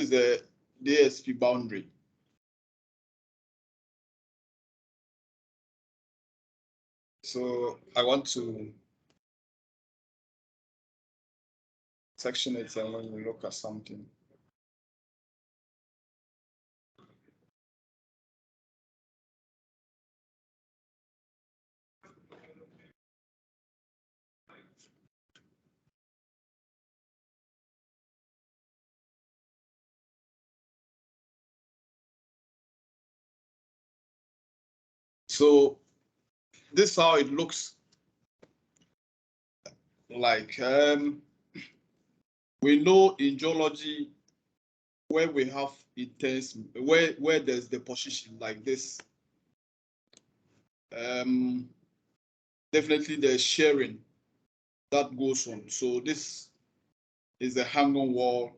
is the ASP boundary. So I want to section it and when we look at something. So this is how it looks like. We know in geology where we have intense, where there's deposition like this, definitely there's shearing that goes on. So this is the hanging wall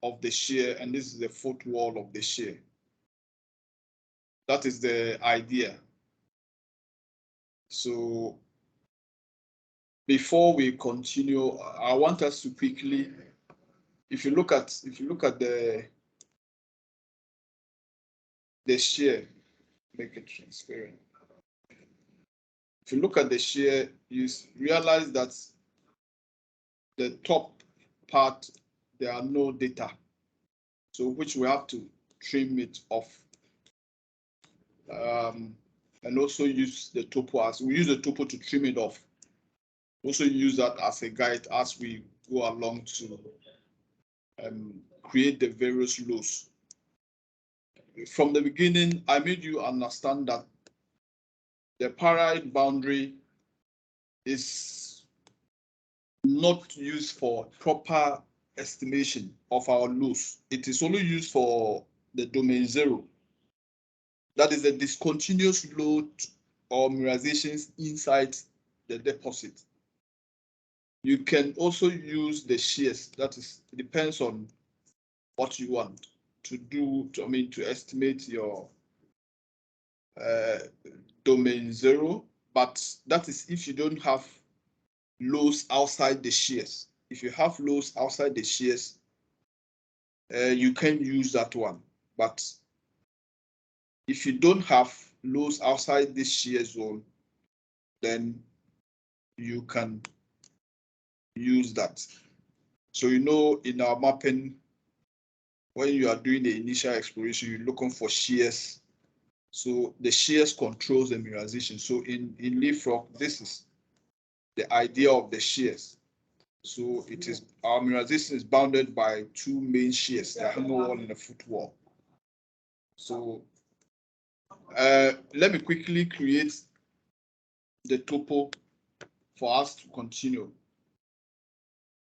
of the shear, and this is the foot wall of the shear. That is the idea. So before we continue, I want us to quickly, if you look at the shear, make it transparent. If you look at the shear, you realize that the top part, there are no data, so which we have to trim it off, and also use the topo as we use the topo to trim it off. Also use that as a guide as we go along to create the various lows. From the beginning, I made you understand that the parallel boundary is not used for proper estimation of our loss. It is only used for the domain zero. That is the discontinuous load or mineralizations inside the deposit. You can also use the shears. That is, it depends on what you want to do. To estimate your domain zero, but that is if you don't have lows outside the shears. If you have lows outside the shears, you can use that one. But if you don't have lows outside this shear zone, then you can use that. So in our mapping, when you are doing the initial exploration, you're looking for shears. So the shears controls the mineralization. So in leaf rock, this is the idea of the shears. So it is our mineralization is bounded by two main shears, the hanging wall and the foot wall. So let me quickly create the topo for us to continue.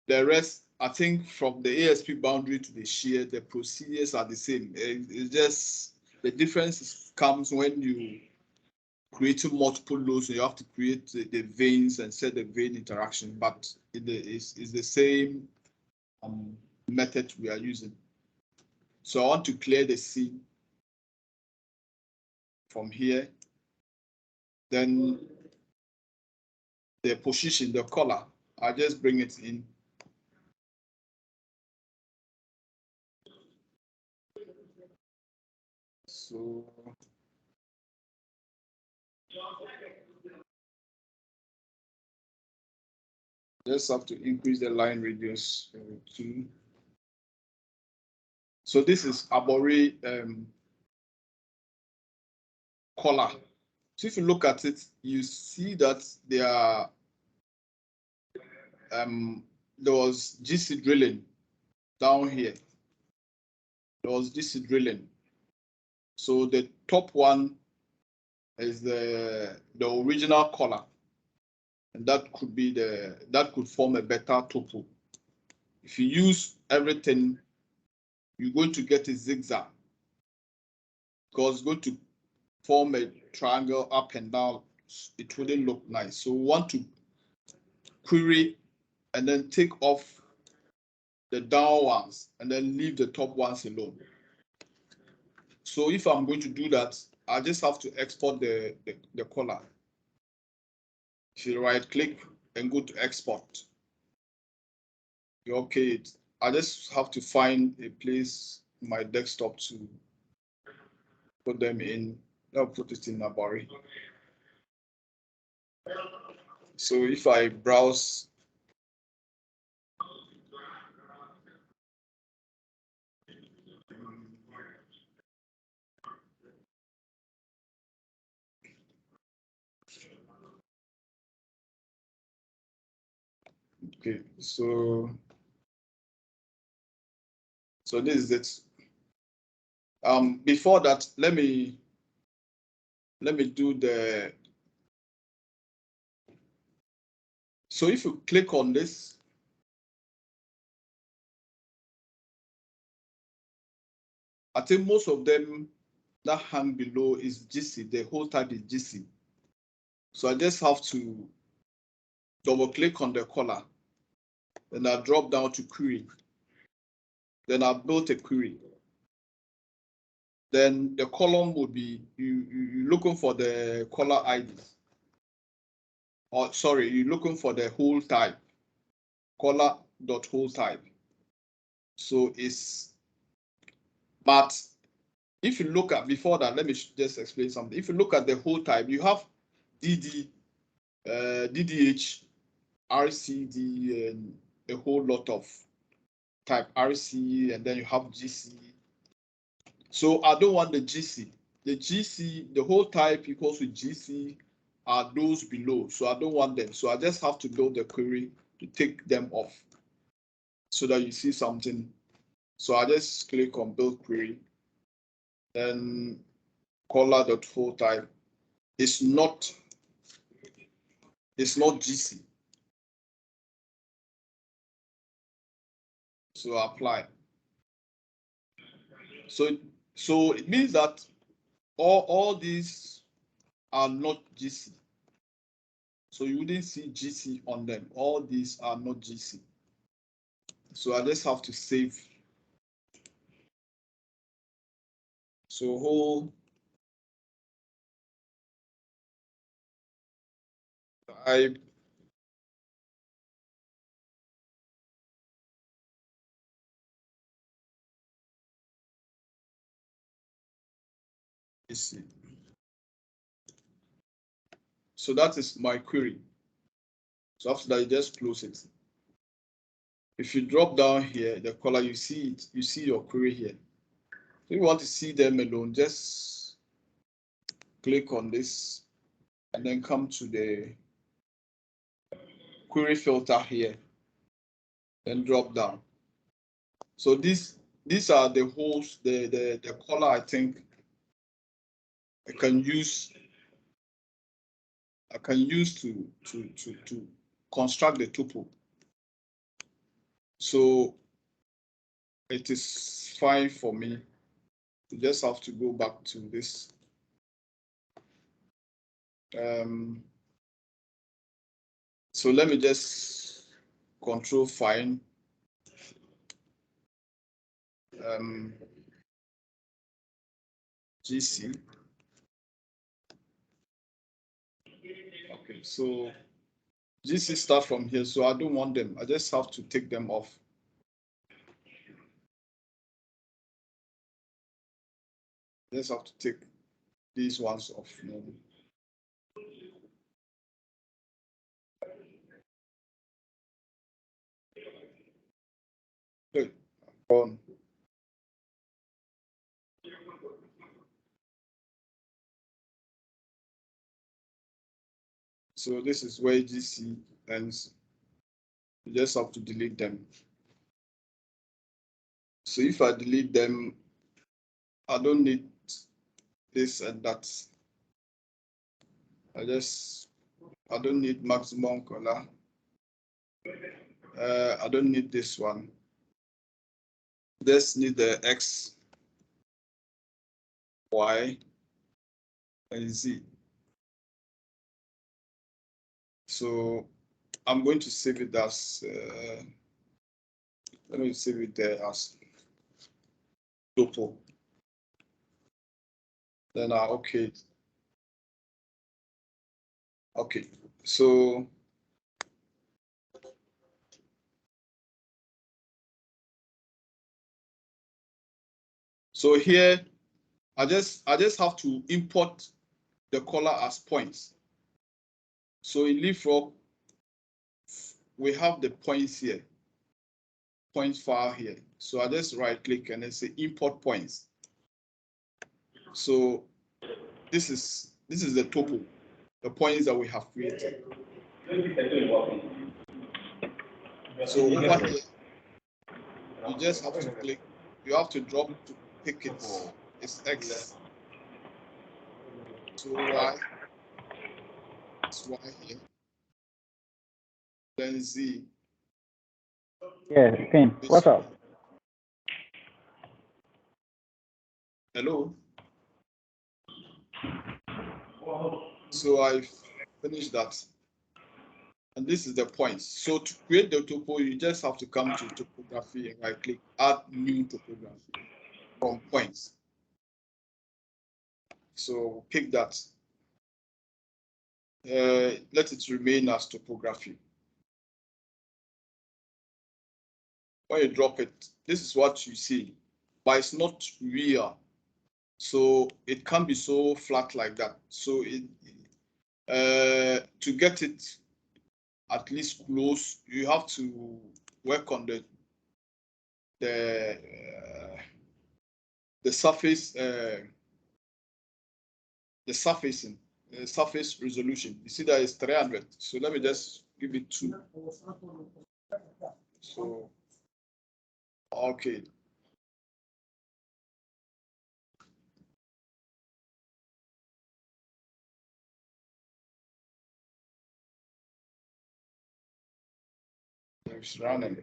The rest, I think, from the ASP boundary to the shear, the procedures are the same. It's just the difference comes when you create multiple loads. So you have to create the veins and set the vein interaction, but it's the same method we are using. So I want to clear the scene from here. Then the position, the color, I just bring it in. So just have to increase the line radius to. So this is Abore color. So if you look at it, you see that there was GC drilling down here. There was GC drilling. So the top one is the original color, and that could form a better topo. If you use everything, you're going to get a zigzag because it's going to form a triangle up and down. It wouldn't look nice. So we want to query and then take off the down ones and then leave the top ones alone. So if I'm going to do that, I just have to export the color. If you right click and go to export, you okay it. I just have to find a place in my desktop to put them in. I'll put it in Abari. So if I browse, okay, so this is it. Before that, let me do the. So if you click on this, I think most of them that hang below is GC. The whole type is GC. So I just have to double click on the color. Then I drop down to query. Then I built a query. Then the column would be you looking for the color ID. Or sorry, you're looking for the whole type. Color dot whole type. So it's, but if you look at before that, let me just explain something. If you look at the whole type, you have DD, DDH, RCD, and a whole lot of type RC, and then you have GC. So I don't want the GC. The GC, the whole type equals with GC are those below. So I don't want them. So I just have to build a query to take them off so that you see something. So I just click on build query. Then color.whole type is not GC. So apply. So it means that all these are not GC. So you wouldn't see GC on them. All these are not GC. So I just have to save. So whole type GC. So that is my query. So after that, you just close it. If you drop down here, the color, you see it, you see your query here. If you want to see them alone, just click on this and then come to the query filter here, then drop down. So these are the holes, the color I think I can use to construct the tuple. So it is fine for me. You just have to go back to this. So let me just control find. GC. Okay, so GC start from here, so I don't want them. I just have to take them off. Just have to take these ones off. Good. On. So this is where GC ends. You just have to delete them. So if I delete them, I don't need this and that. I don't need maximum color. I don't need this one. Just need the X, Y, and Z. So I'm going to save it as, let me save it there as topo. Then I okay. Okay, so So here, I just have to import the color as points. So in leapfrog, we have the points here, points file here. So I just right click and then say import points. So this is the topo, the points that we have created. So over here, you just have to click, you have to drop to pick it. It's X. So Y, it's Y here. Then Z. Yeah, Finn, what's up? Hello. So I've finished that. And this is the points. So to create the topo, you just have to come to topography and right click, add new topography from points. So pick that. Let it remain as topography. When you drop it, this is what you see, but it's not real. So it can't be so flat like that. So to get it at least close, you have to work on the surface, the surfacing, surface resolution. You see that is 300. So let me just give it 2. So okay. It's running.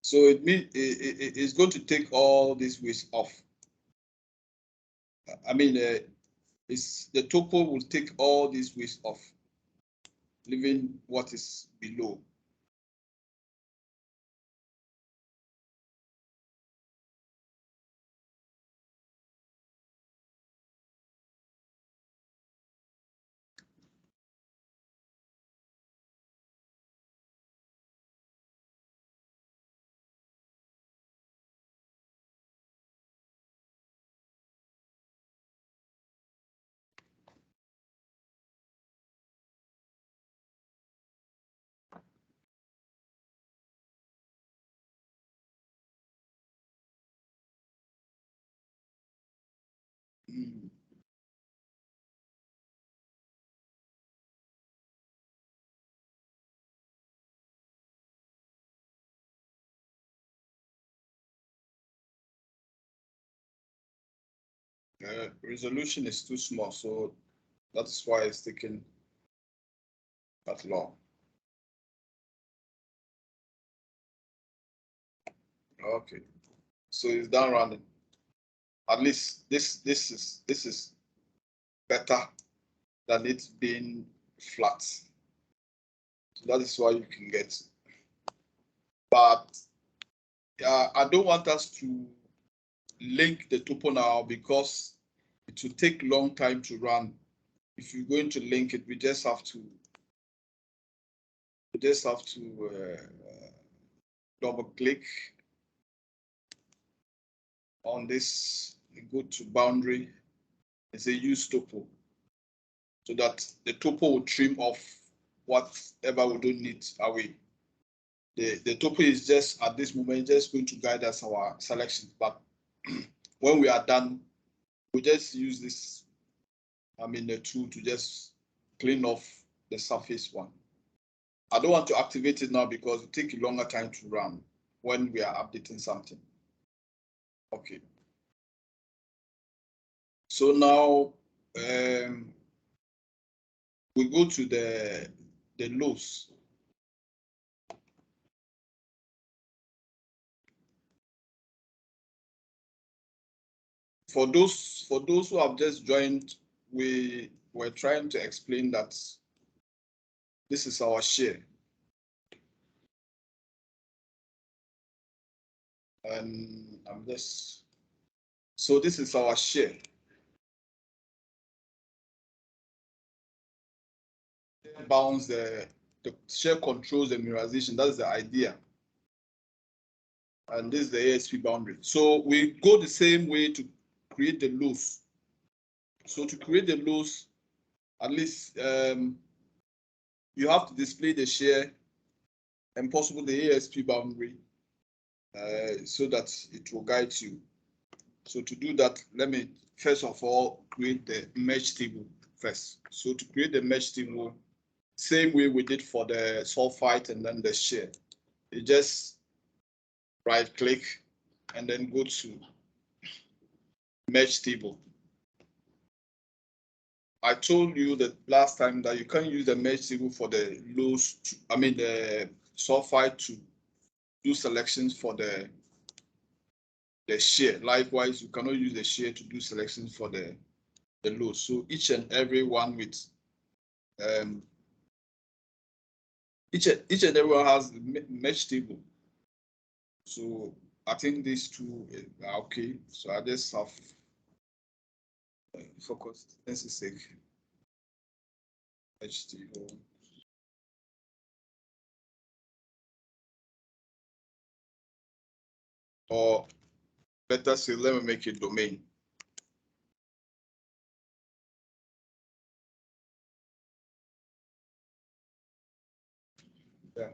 So it means it's going to take all this waste off. I mean, it's the topo will take all this waste off, leaving what is below. Mm. Resolution is too small, so that's why it's taking that long. Okay, so it's done running. At least this is better than it being flat. So that is why you can get. But I don't want us to link the topo now because it will take long time to run. If you're going to link it, we just have to double click on this, go to boundary and say use topo, so that the topo will trim off whatever we don't need away. The topo is just at this moment just going to guide us our selections, but when we are done, we just use this, the tool to just clean off the surface one. I don't want to activate it now because it takes a longer time to run when we are updating something. Okay. So now we go to the lows. For those who have just joined, we were trying to explain that This is our shear. And so this is our shear. Bounds the shear controls the mineralization. That's the idea. And this is the ASP boundary. So we go the same way to create the loss. So to create the loss, at least you have to display the shear and possibly the ASP boundary so that it will guide you. So to do that, let me first of all create the mesh table first. So to create the mesh table, same way we did for the sulfite and then the shear. You just right click and then go to mesh table. I told you that last time that you can use the mesh table for the lows, the sulfite to do selections for the shear. Likewise, you cannot use the shear to do selections for the lows. So each and every one with each and every one has the mesh table. So I think these two are okay. So I just have focused. This is sake. Mesh table. Or better say, let me make a domain. Yeah.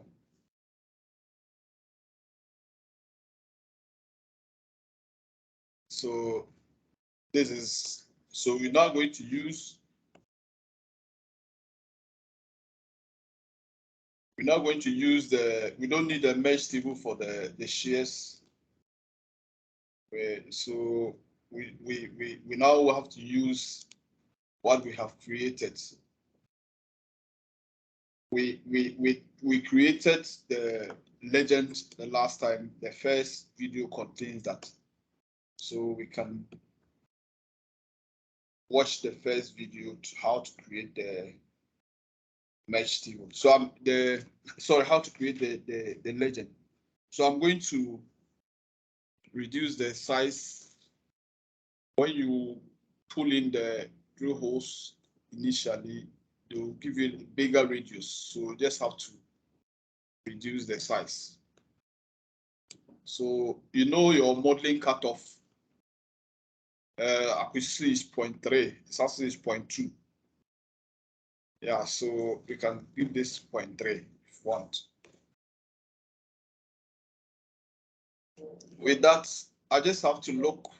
So this is, so we're now going to use, we don't need a mesh table for the shears. So we now have to use what we have created. We created the legend the last time. The first video contains that. So we can watch the first video to how to create the mesh table. So how to create the legend. So I'm going to reduce the size. When you pull in the drill holes initially, they will give you a bigger radius. So you just have to reduce the size. So you know your modeling cutoff accuracy is 0.3, its accuracy is 0.2. Yeah, so we can give this 0.3 if you want. With that, I just have to look.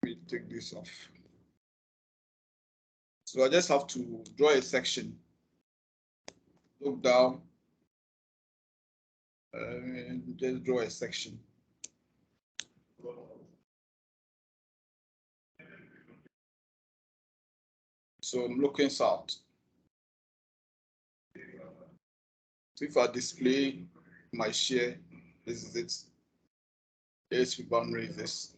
We take this off. So I just have to draw a section. Look down and just draw a section. So I'm looking south. So if I display my shear, this is it. ASP boundary is this.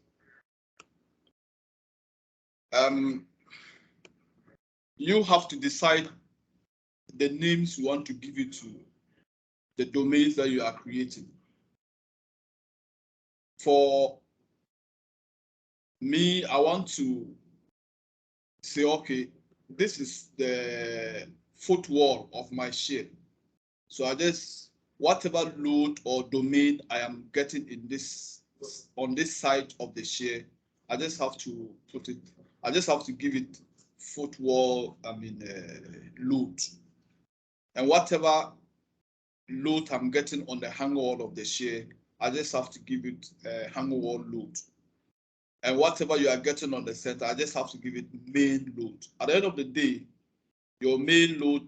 You have to decide the names you want to give it to the domains that you are creating. For me, I want to say, okay, this is the foot wall of my shear. So I just, whatever load or domain I am getting in this, on this side of the shear, I just have to put it, I just have to give it foot wall, load. And whatever load I'm getting on the hanger wall of the shear, I just have to give it a hanger wall load. And whatever you are getting on the center, I just have to give it main load. At the end of the day, your main load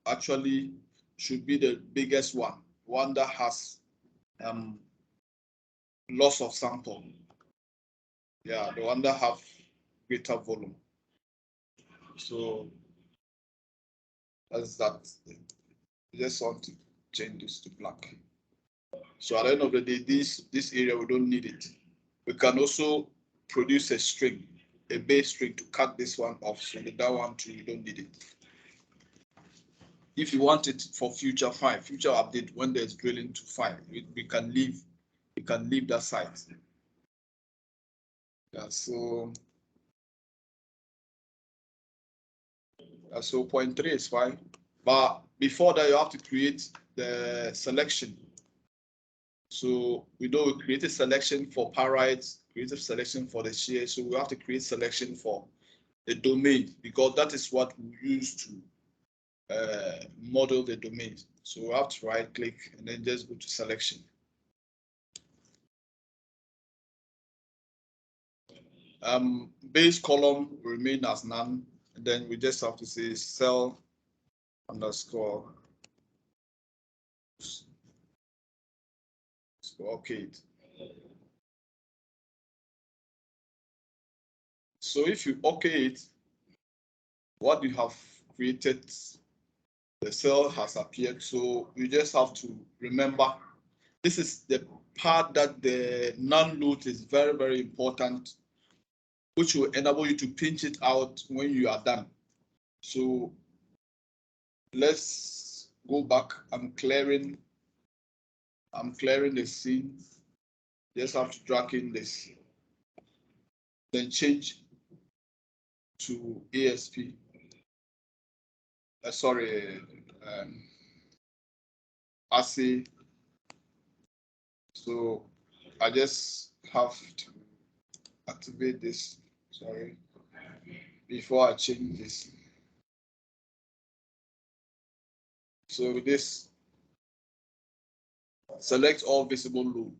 actually should be the biggest one that has loss of sample. Yeah, the one that have greater volume. So that's that. You just want to change this to black. So at the end of the day, this area, we don't need it. We can also produce a string. a base string to cut this one off. So that one too, you don't need it. If you want it for future, fine. Future update when there's drilling to fine. We can leave that site. Yeah, so 0.3 is fine. But before that, you have to create the selection. So we know we create a selection for pyrites, create a selection for the shear. So we have to create selection for the domain, because that is what we use to model the domain. So we have to right click and then just go to selection. Base column will remain as none, and then we just have to say cell underscore okay. So if you okay it, what you have created, the cell has appeared. So you just have to remember, this is the part that the non-load is very, very important, which will enable you to pinch it out when you are done. So let's go back. I'm clearing the scene. Just have to drag in this, then change to ASP. Sorry, ASCII. So I just have to activate this. Sorry, before I change this. So with this, select all visible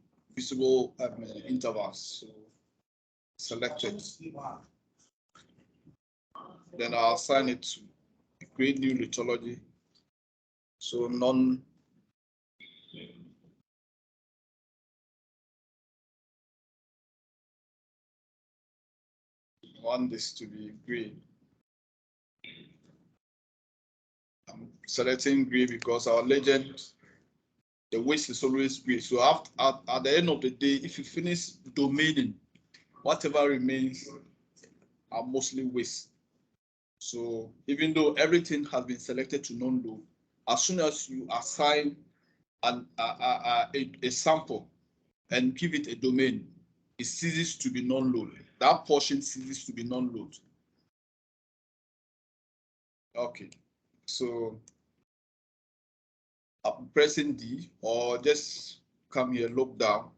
intervals. So select it. Then I'll assign it to create new lithology. So none. I want this to be green. I'm selecting gray because our legend, the waste is always gray. So at the end of the day, if you finish domaining, whatever remains are mostly waste. So even though everything has been selected to non-load, as soon as you assign a sample and give it a domain, it ceases to be non-load. That portion ceases to be non-load. Okay, so I'm pressing D, or just come here, look down.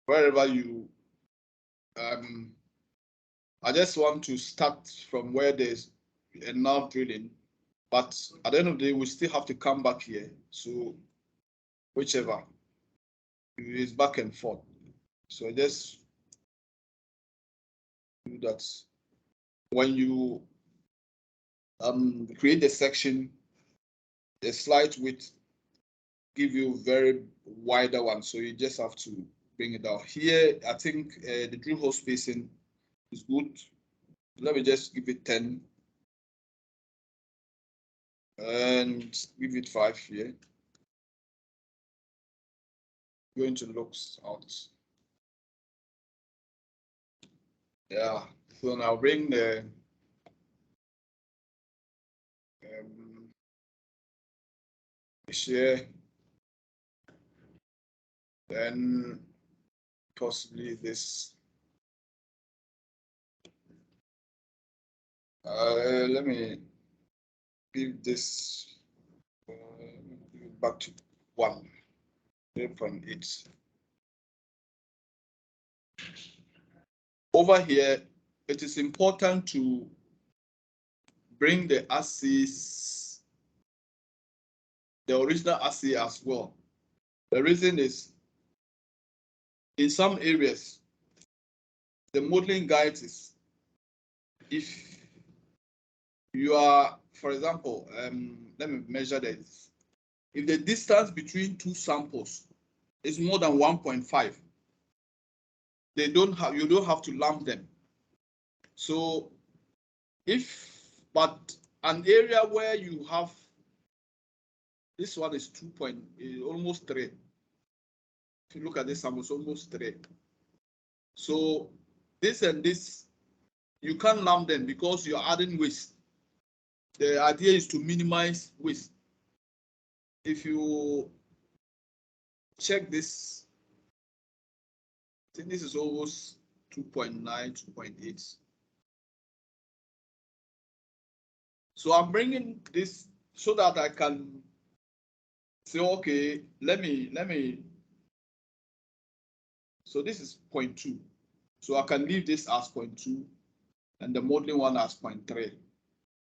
Wherever you, I just want to start from where there's a nav drilling, but at the end of the day, we still have to come back here. So whichever, it's back and forth. So just do that. When you create the section, the slide width give you very wider one. So you just have to bring it down. Here, I think the drill hole spacing is good. Let me just give it 10 and give it 5 here. Going to looks out. Yeah, so now bring the share, then possibly this. Let me give this back to 1, 0.8. Over here, it is important to bring the axis, the original axis as well. The reason is, in some areas, the modeling guide is, if you are, for example, let me measure this. If the distance between two samples is more than 1.5, you don't have to lump them. So but an area where you have, this one is 2 point, almost 3. If you look at this sample, it's almost 3. So this and this, you can't lump them because you're adding waste. The idea is to minimize waste. If you check this, I think this is almost 2.9, 2.8. So I'm bringing this so that I can say, okay, let me. So this is 0.2. So I can leave this as 0.2 and the modeling one as 0.3.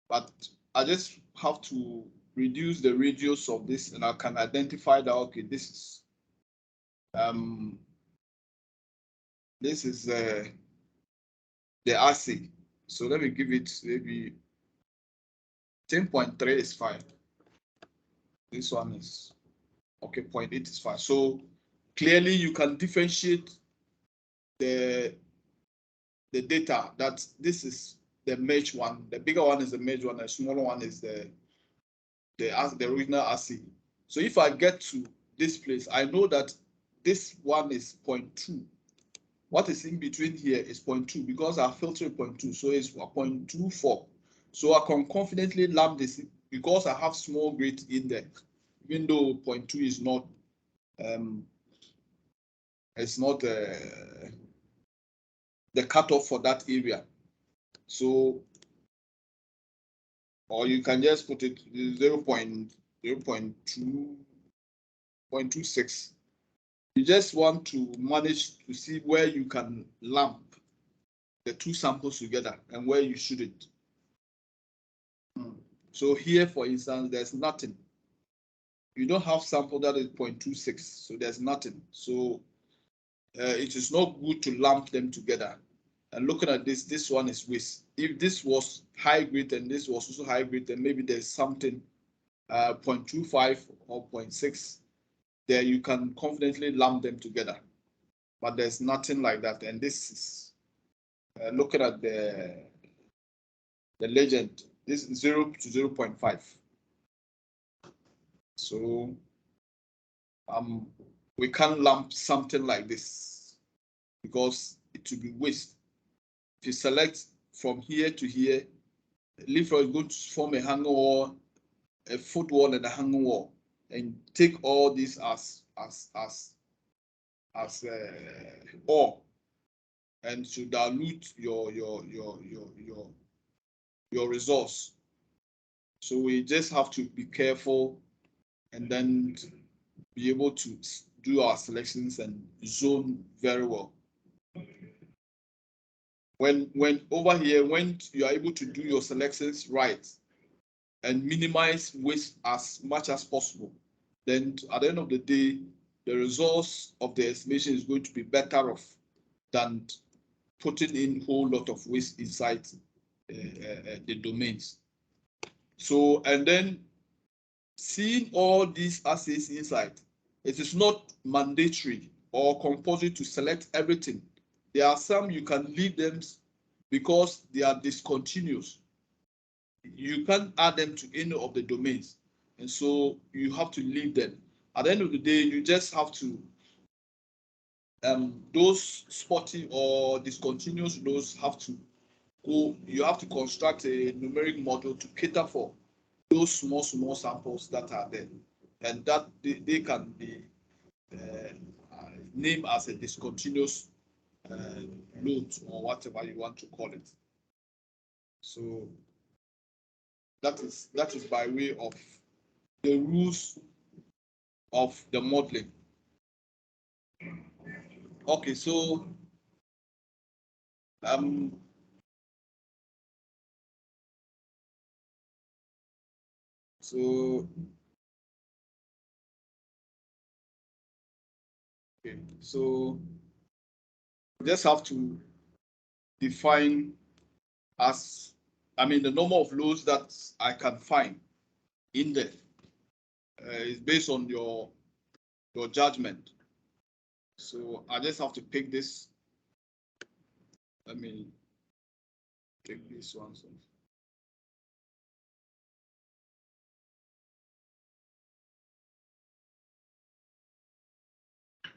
But I just have to reduce the radius of this, and I can identify that, okay, this is the assay. So let me give it maybe 10.3 is fine. This one is okay, 0.8 is fine. So clearly you can differentiate the data that this is the merge one. The bigger one is the merge one, the smaller one is the original assay. So if I get to this place, I know that this one is 0.2. What is in between here is 0.2 because I filtered 0.2, so it's 0.24. So I can confidently lump this because I have small grade in there, even though 0.2 is not it's not the cutoff for that area. So, or you can just put it 0.26. You just want to manage to see where you can lump the two samples together and where you shouldn't. So here, for instance, there's nothing. You don't have sample that is 0.26, so there's nothing. So it is not good to lump them together. And looking at this, this one is waste. If this was high grade and this was also high grade, then maybe there's something 0.25 or 0.6 there, you can confidently lump them together. But there's nothing like that. And this is looking at the legend, this is 0 to 0.5. So we can't lump something like this because it will be waste. If you select from here to here, leaf is going to form a hanging wall, a foot wall, and a hanging wall, and take all these as ore, and to dilute your resource. So we just have to be careful, and then be able to do our selections and zone very well. When over here, when you are able to do your selections right and minimize waste as much as possible, then at the end of the day, the results of the estimation is going to be better off than putting in a whole lot of waste inside the domains. So, and then seeing all these assays inside, it is not mandatory or compulsory to select everything. There are some you can leave them because they are discontinuous. You can't add them to any of the domains, and so you have to leave them. At the end of the day, you just have to those spotty or discontinuous rows have to go. You have to construct a numeric model to cater for those small samples that are there, and that they can be named as a discontinuous load or whatever you want to call it. So that is by way of the rules of the modeling. Okay, so okay, so we just have to define as, I mean, the number of loads that I can find in there is based on your judgment. So I just have to pick this. Let me take this one. So.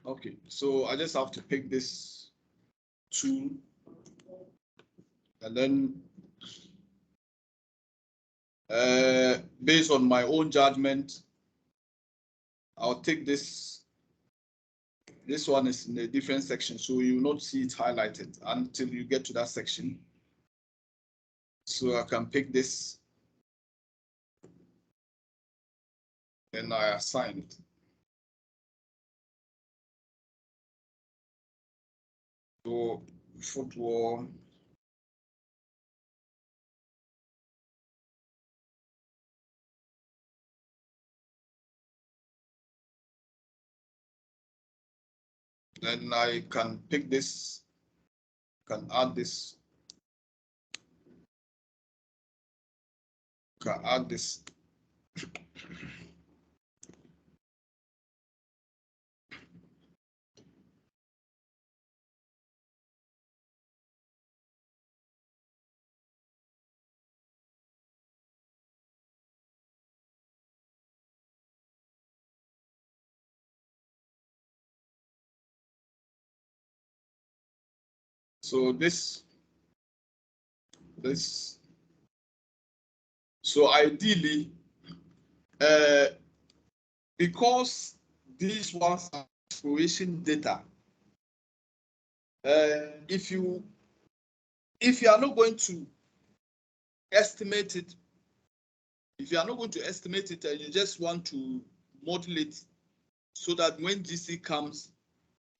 Okay, so I just have to pick this tool And then based on my own judgment, I'll take this. This one is in a different section, so you will not see it highlighted until you get to that section. So I can pick this and I assign it. So footwall. Then I can pick this, can add this, can add this. So so ideally, because these ones are exploration data, if you are not going to estimate it, if you are not going to estimate it and you just want to model it so that when GC comes,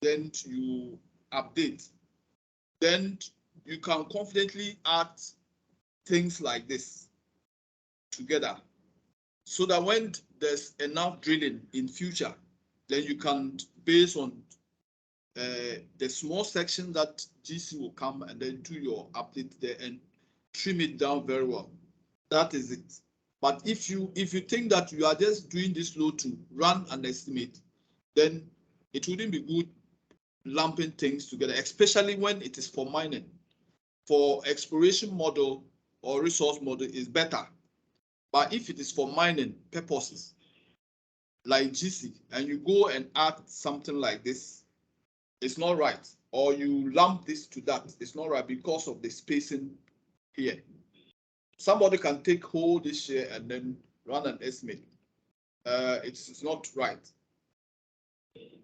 then you update, then you can confidently add things like this together so that when there's enough drilling in future, then you can, based on the small section that GC will come and then do your update there and trim it down very well. That is it. But if you think that you are just doing this load to run an estimate, then it wouldn't be good lumping things together, especially when it is for mining. For exploration model or resource model is better. But if it is for mining purposes, like GC, and you go and add something like this, it's not right. Or you lump this to that, it's not right because of the spacing here. Somebody can take hold this here and then run an estimate. It's not right.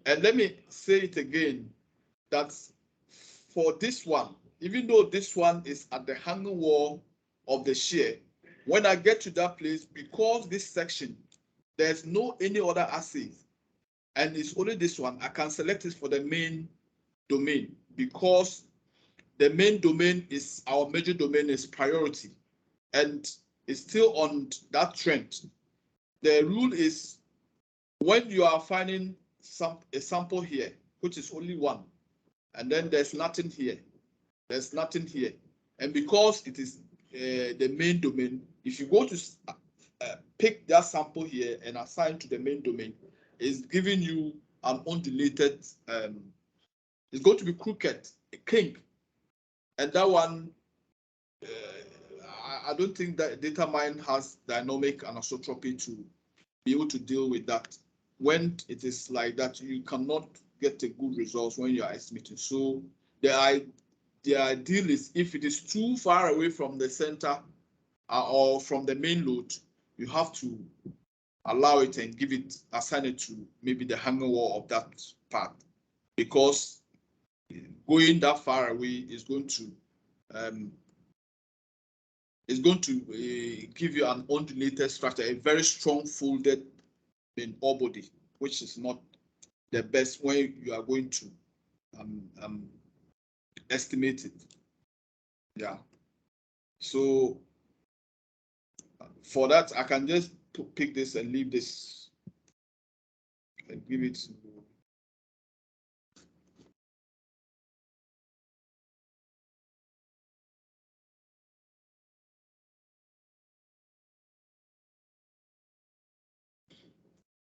And let me say it again, that for this one, even though this one is at the hanging wall of the shear, when I get to that place, because this section, there's no any other assays, and it's only this one, I can select it for the main domain because the main domain is our major domain is priority and it's still on that trend. The rule is when you are finding a sample here, which is only one, and then there's nothing here, there's nothing here, and because it is the main domain, if you go to pick that sample here and assign to the main domain, it's giving you an undulated, it's going to be crooked, a kink, and that one, I don't think that data mine has dynamic anisotropy to be able to deal with that. When it is like that, you cannot get a good results when you are estimating. So the ideal is if it is too far away from the center or from the main load, you have to allow it and assign it to maybe the hanging wall of that part, because going that far away is going to give you an undulated structure, a very strong folded ore body, which is not the best when you are going to estimate it. Yeah. So for that, I can just pick this and leave this and give it.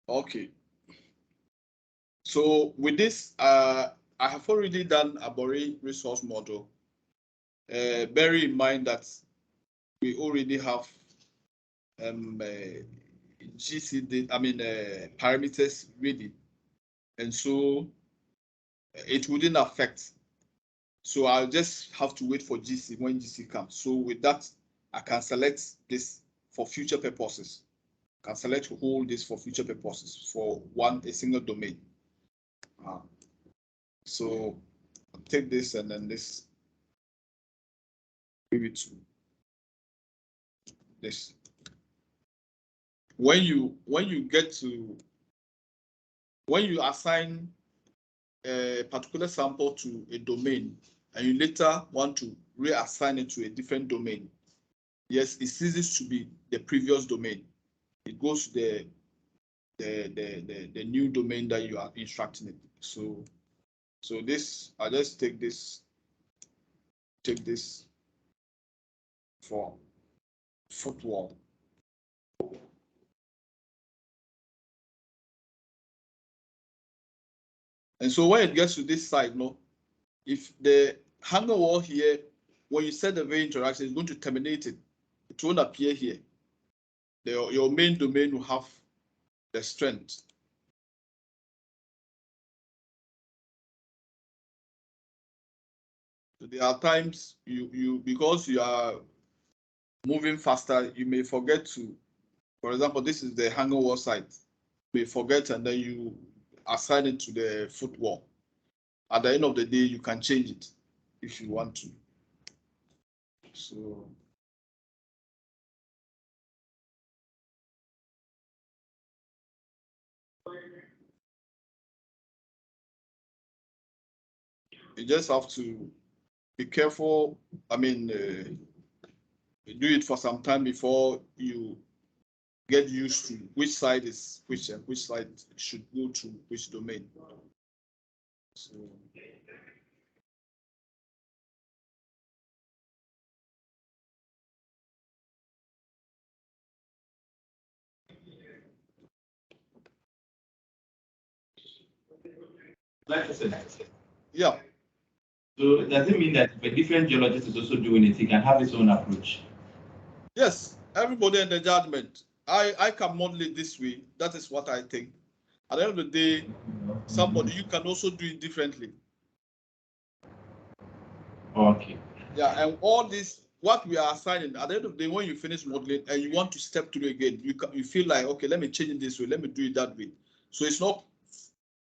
Okay. So with this, I have already done a Bori resource model. Bear in mind that we already have GCD, parameters ready, and so it wouldn't affect So I'll just have to wait for GC when GC comes. So with that, I can select this for future purposes. I can select to hold this for future purposes for a single domain. So I'll take this and then this, give it to this. When you assign a particular sample to a domain and you later want to reassign it to a different domain, yes, it ceases to be the previous domain. It goes to the new domain that you are instructing it. So this, I just take this for footwall. And so when it gets to this side, no, if the hanger wall here, when you set the very interaction, it's going to terminate it. It won't appear here. Your main domain will have the strength. So there are times because you are moving faster, you may forget to, for example, this is the hanger wall side. You may forget and then you assign it to the footwall. At the end of the day, you can change it if you want to. So you just have to be careful. I mean, do it for some time before you get used to which side is which and which side should go to which domain. So yeah. So does it mean that if a different geologist is also doing it, he can have his own approach? Yes, everybody in the judgment. I can model it this way. That is what I think. At the end of the day, somebody you can also do it differently. Okay. Yeah, and all this, what we are assigning, at the end of the day, when you finish modeling and you want to step through again, you feel like, okay, let me change it this way, let me do it that way. So it's not,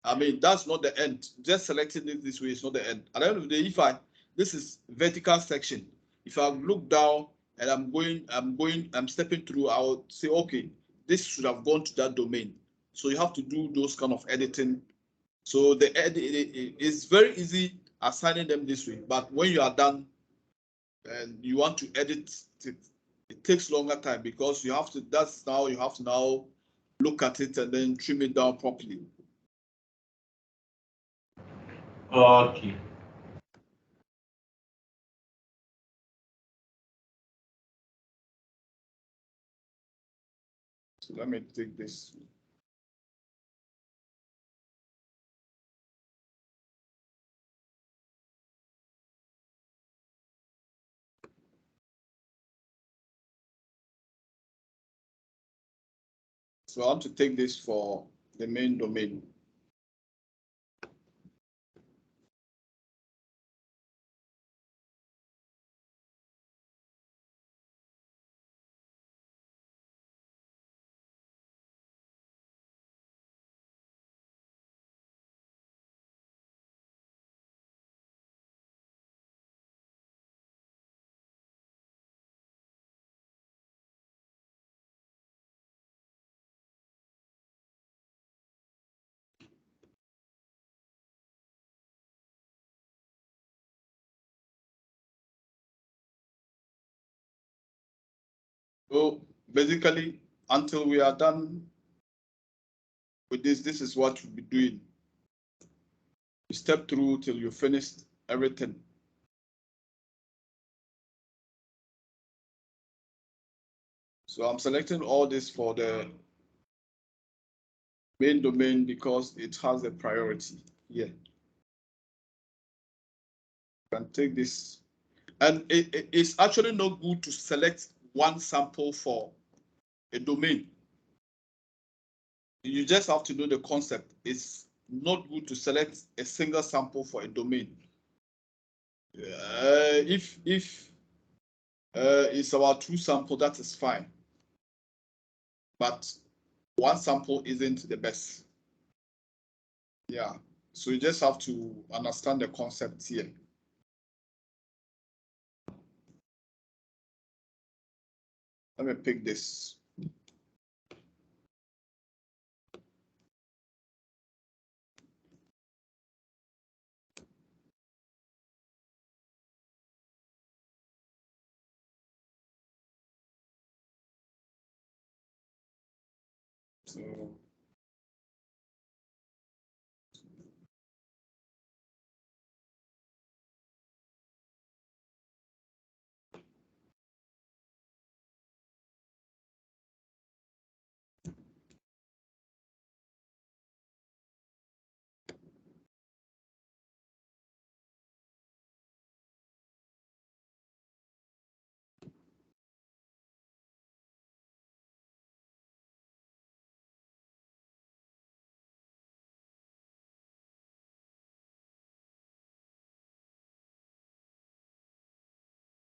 I mean, that's not the end. Just selecting it this way is not the end. At the end of the day, this is vertical section. If I look down and I'm stepping through, I will say, okay, this should have gone to that domain. So you have to do those kind of editing. So the edit is very easy assigning them this way, but when you are done and you want to edit it, it takes longer time because you have to now look at it and then trim it down properly. Okay. So let me take this. So I want to take this for the main domain. So basically, until we are done with this is what we'll be doing. You step through till you finish everything. So I'm selecting all this for the main domain because it has a priority here. You can take this, and it's actually not good to select one sample for a domain. You just have to know the concept. It's not good to select a single sample for a domain. If it's about 2 samples, that is fine. But 1 sample isn't the best. Yeah. So you just have to understand the concept here. Let me pick this. So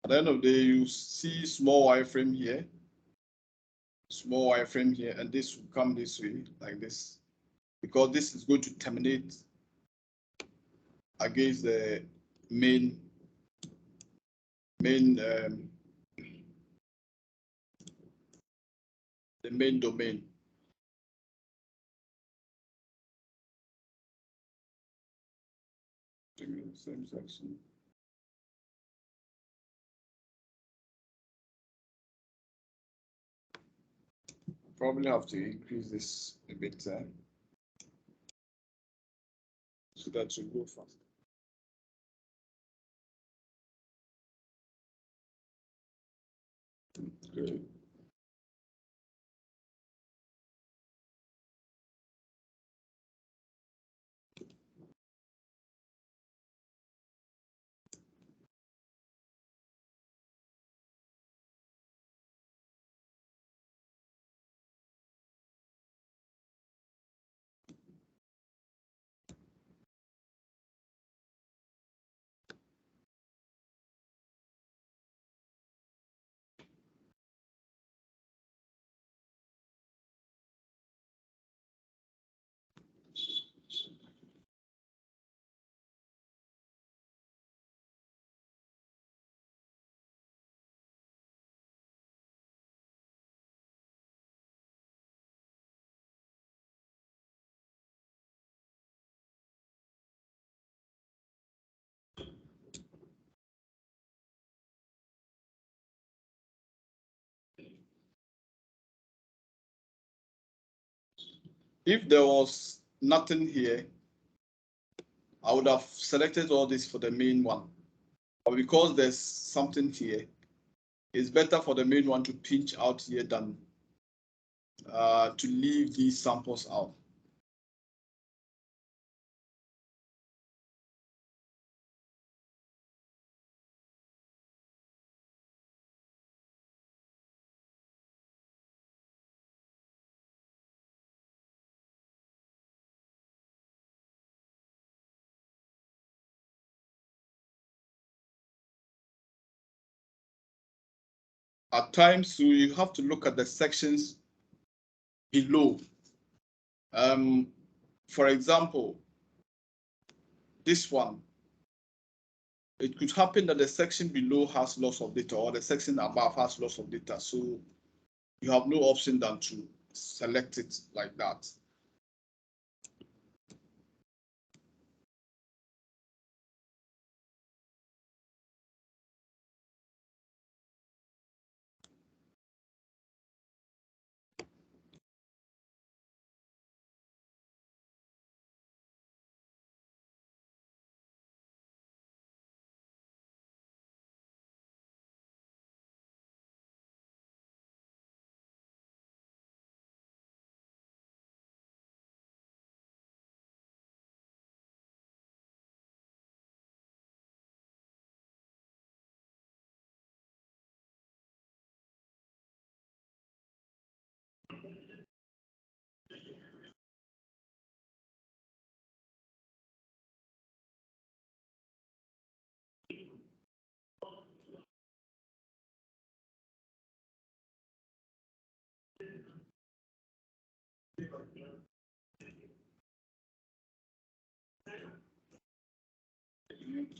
at the end of the day, you see small wireframe here, small wireframe here, and this will come this way, like this, because this is going to terminate against the main the main domain. Same section. Probably have to increase this a bit so that you go fast. Good. If there was nothing here, I would have selected all this for the main one. But because there's something here, it's better for the main one to pinch out here than to leave these samples out. At times, so you have to look at the sections below. For example, this one, it could happen that the section below has loss of data or the section above has loss of data. So you have no option than to select it like that.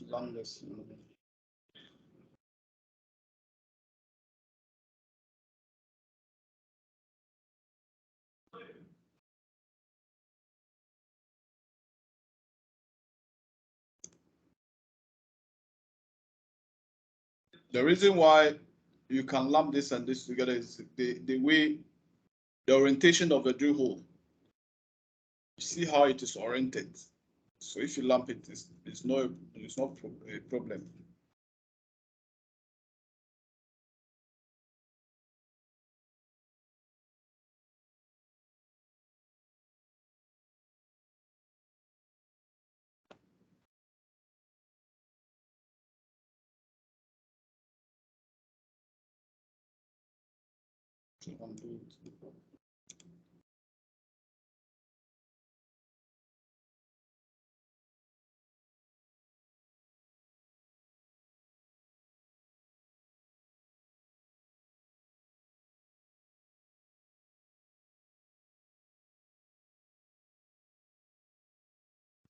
Lamp this. The reason why you can lump this and this together is the way the orientation of the drill hole. You see how it is oriented. So if you lump it, it's not a problem.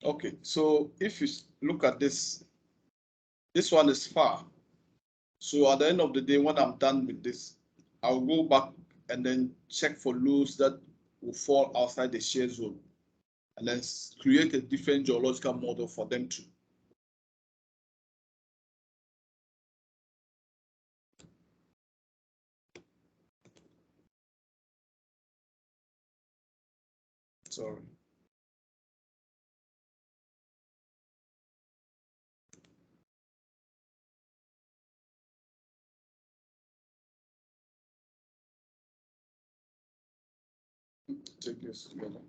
Okay, so if you look at this one is far. So at the end of the day, when I'm done with this, I'll go back and then check for loads that will fall outside the shear zone, and then create a different geological model for them to. Sorry. Take this together.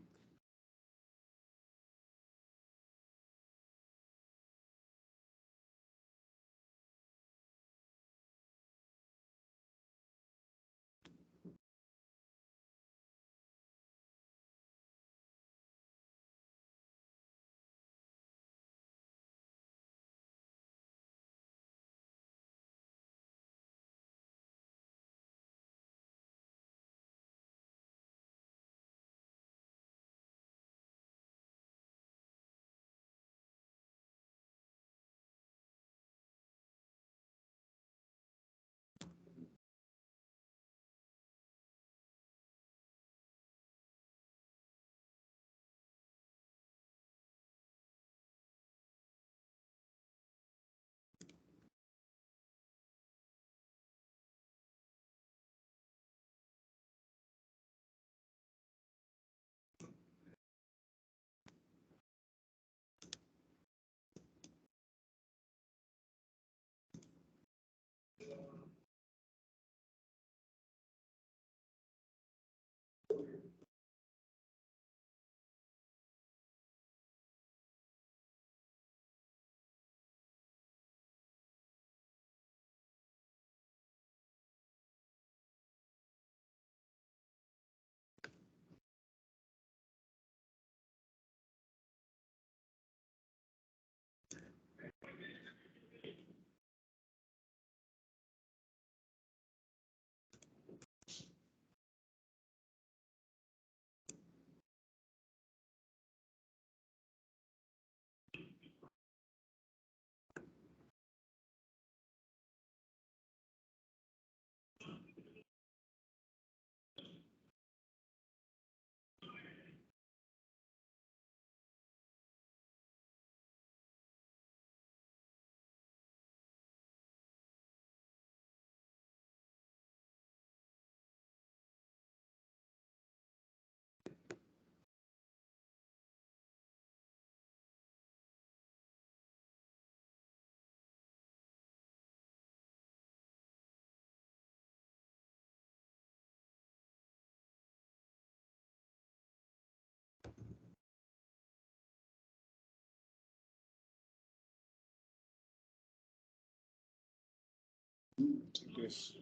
Take this.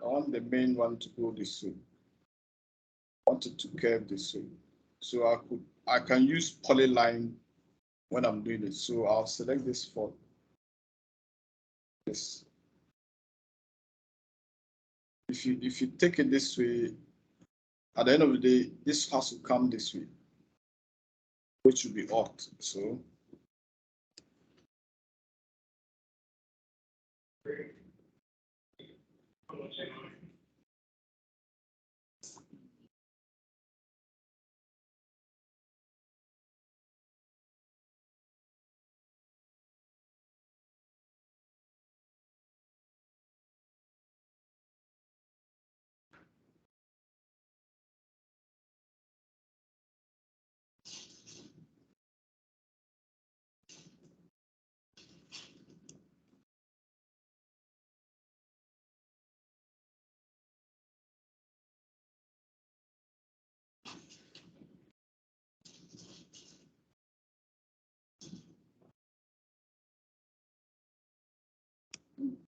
I want the main one to go this way. I want it to curve this way. So I can use polyline when I'm doing it. So I'll select this for this. if you take it this way, at the end of the day, this has to come this way, which will be odd. So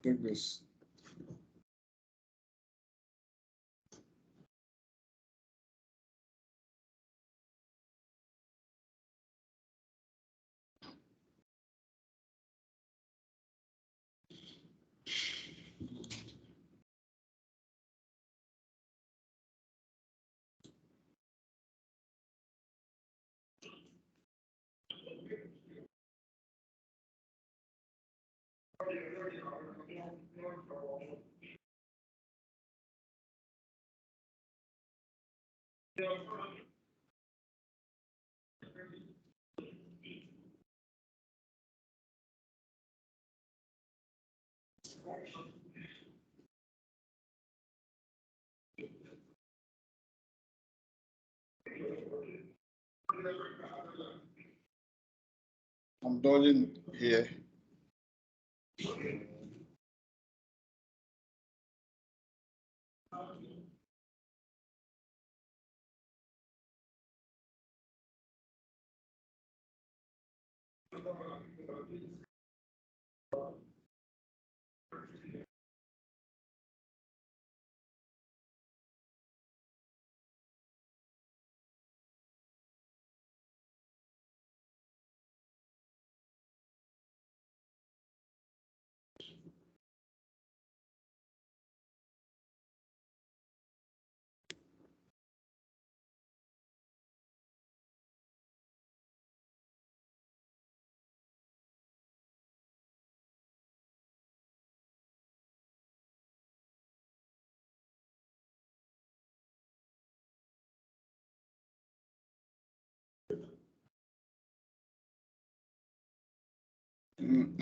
take this. I'm dodging here.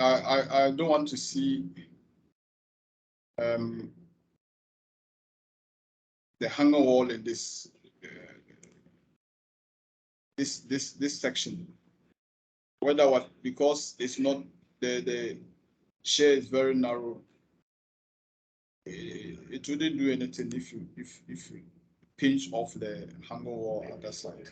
I don't want to see the hanger wall in this this section. Whether what, because it's not, the shear is very narrow. It wouldn't do anything if you pinch off the hanger wall on that side.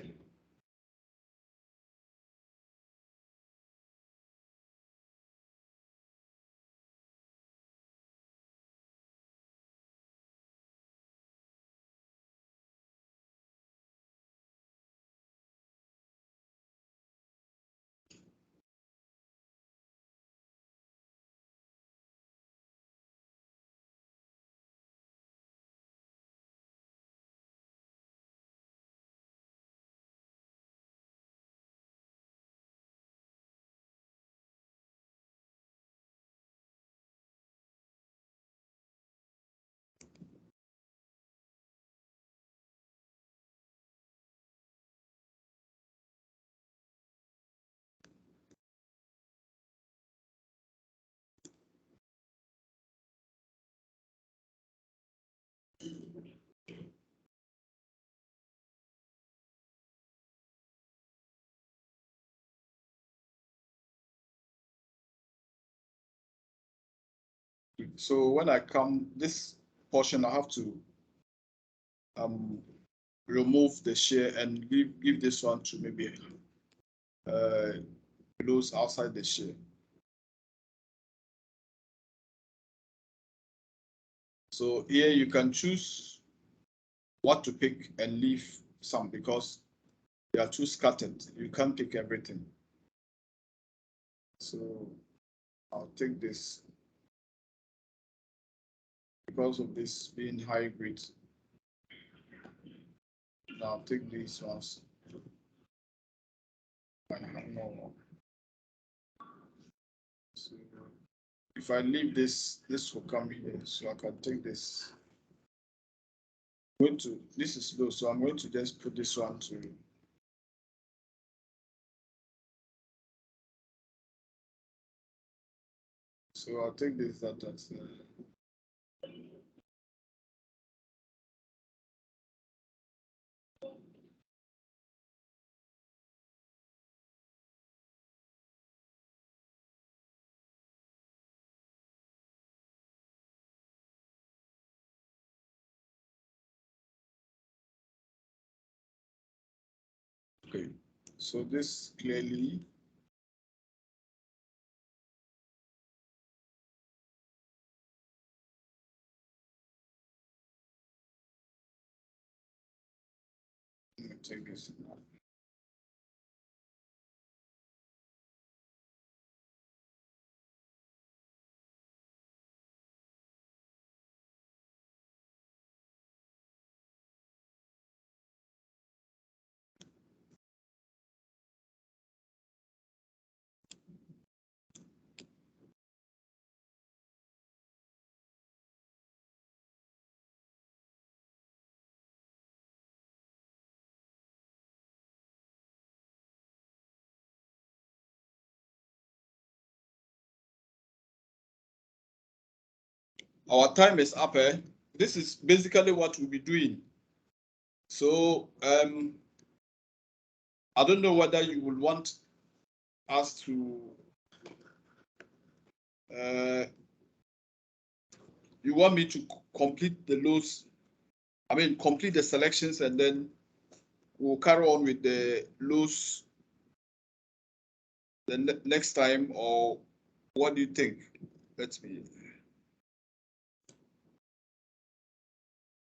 So when I come this portion, I have to remove the shear and give this one to maybe close outside the shear. So here you can choose what to pick and leave some, because they are too scattered. You can't pick everything. So I'll take this because of this being hybrid. Now I'll take these ones. I have no. So if I leave this, this will come here, so I can take this. This is low, so I'm going to just put this one to. So I'll take this, that's okay. So this clearly. Let me take this now. Our time is up. This is basically what we'll be doing. So I don't know whether you will want us to you want me to complete the loads, complete the selections, and then we'll carry on with the loads the next time, or what do you think? Let me